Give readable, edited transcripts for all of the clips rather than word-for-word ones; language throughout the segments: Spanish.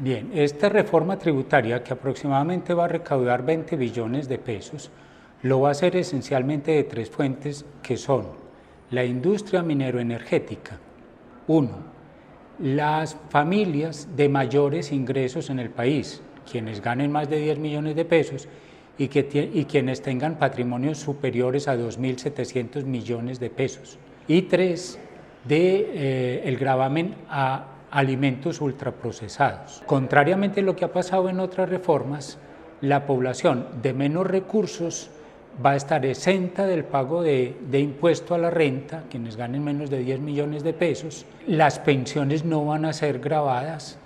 Bien, esta reforma tributaria, que aproximadamente va a recaudar 20 billones de pesos, lo va a hacer esencialmente de tres fuentes, que son la industria mineroenergética. Uno, las familias de mayores ingresos en el país, quienes ganen más de 10 millones de pesos y quienes tengan patrimonios superiores a 2.700 millones de pesos. Y tres, el gravamen a alimentos ultraprocesados. Contrariamente a lo que ha pasado en otras reformas, la población de menos recursos va a estar exenta del pago de impuesto a la renta, quienes ganen menos de 10 millones de pesos, las pensiones no van a ser gravadas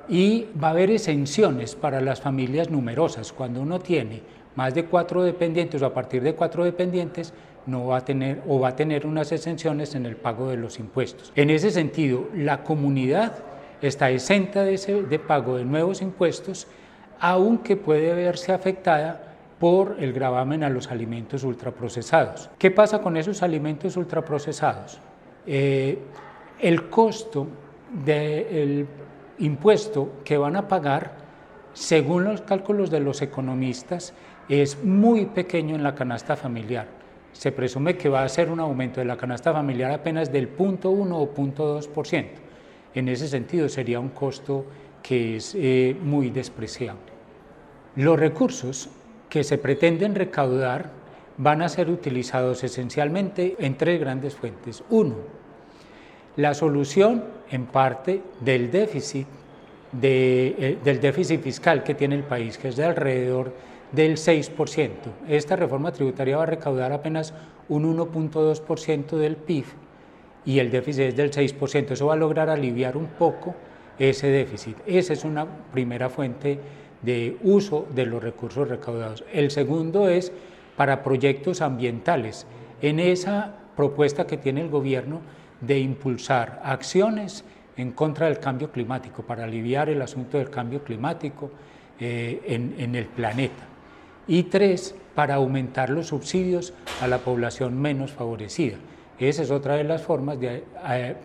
y va a haber exenciones para las familias numerosas. Cuando uno tiene más de 4 dependientes o a partir de 4 dependientes, no va a tener o va a tener unas exenciones en el pago de los impuestos. En ese sentido, la comunidad está exenta de pago de nuevos impuestos, aunque puede verse afectada por el gravamen a los alimentos ultraprocesados. ¿Qué pasa con esos alimentos ultraprocesados? El costo del impuesto que van a pagar, según los cálculos de los economistas, es muy pequeño en la canasta familiar. Se presume que va a ser un aumento de la canasta familiar apenas del 0.1 o 0.2%. En ese sentido sería un costo que es muy despreciable. Los recursos que se pretenden recaudar van a ser utilizados esencialmente en tres grandes fuentes. Uno, la solución en parte del déficit fiscal que tiene el país, que es de alrededor del 6%. Esta reforma tributaria va a recaudar apenas un 1.2% del PIB y el déficit es del 6%. Eso va a lograr aliviar un poco ese déficit. Esa es una primera fuente de uso de los recursos recaudados. El segundo es para proyectos ambientales. En esa propuesta que tiene el gobierno de impulsar acciones en contra del cambio climático, para aliviar el asunto del cambio climático en el planeta. Y tres, para aumentar los subsidios a la población menos favorecida. Esa es otra de las formas de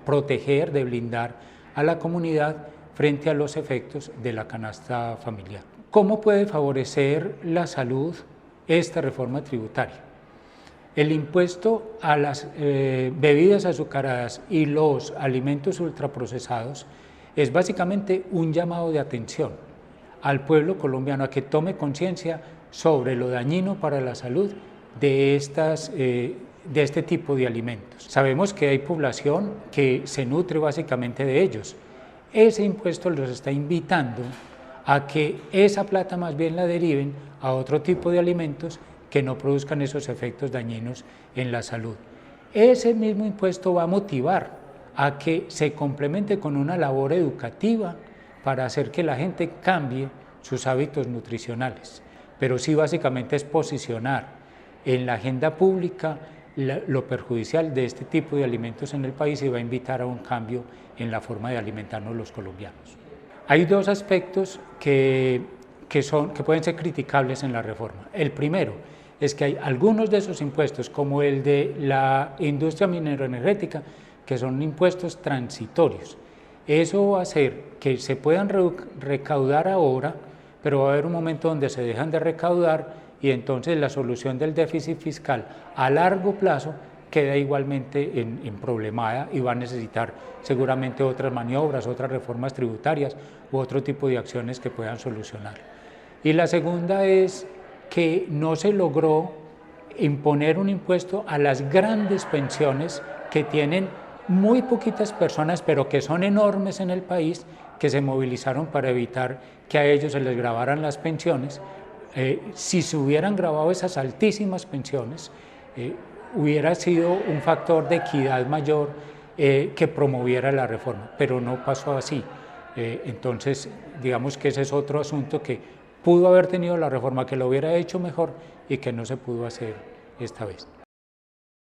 proteger, de blindar a la comunidad frente a los efectos de la canasta familiar. ¿Cómo puede favorecer la salud esta reforma tributaria? El impuesto a las bebidas azucaradas y los alimentos ultraprocesados es básicamente un llamado de atención al pueblo colombiano a que tome conciencia sobre lo dañino para la salud de este tipo de alimentos. Sabemos que hay población que se nutre básicamente de ellos. Ese impuesto los está invitando a que esa plata más bien la deriven a otro tipo de alimentos que no produzcan esos efectos dañinos en la salud. Ese mismo impuesto va a motivar a que se complemente con una labor educativa para hacer que la gente cambie sus hábitos nutricionales. Pero sí, básicamente es posicionar en la agenda pública lo perjudicial de este tipo de alimentos en el país y va a invitar a un cambio en la forma de alimentarnos los colombianos. Hay dos aspectos que pueden ser criticables en la reforma. El primero es que hay algunos de esos impuestos, como el de la industria mineroenergética, que son impuestos transitorios. Eso va a hacer que se puedan recaudar ahora, pero va a haber un momento donde se dejan de recaudar y entonces la solución del déficit fiscal a largo plazo queda igualmente en problemada y va a necesitar seguramente otras maniobras, otras reformas tributarias u otro tipo de acciones que puedan solucionar. Y la segunda es que no se logró imponer un impuesto a las grandes pensiones que tienen muy poquitas personas, pero que son enormes en el país, que se movilizaron para evitar que a ellos se les gravaran las pensiones. Si se hubieran gravado esas altísimas pensiones, hubiera sido un factor de equidad mayor que promoviera la reforma, pero no pasó así. Entonces, digamos que ese es otro asunto que pudo haber tenido la reforma, que lo hubiera hecho mejor y que no se pudo hacer esta vez.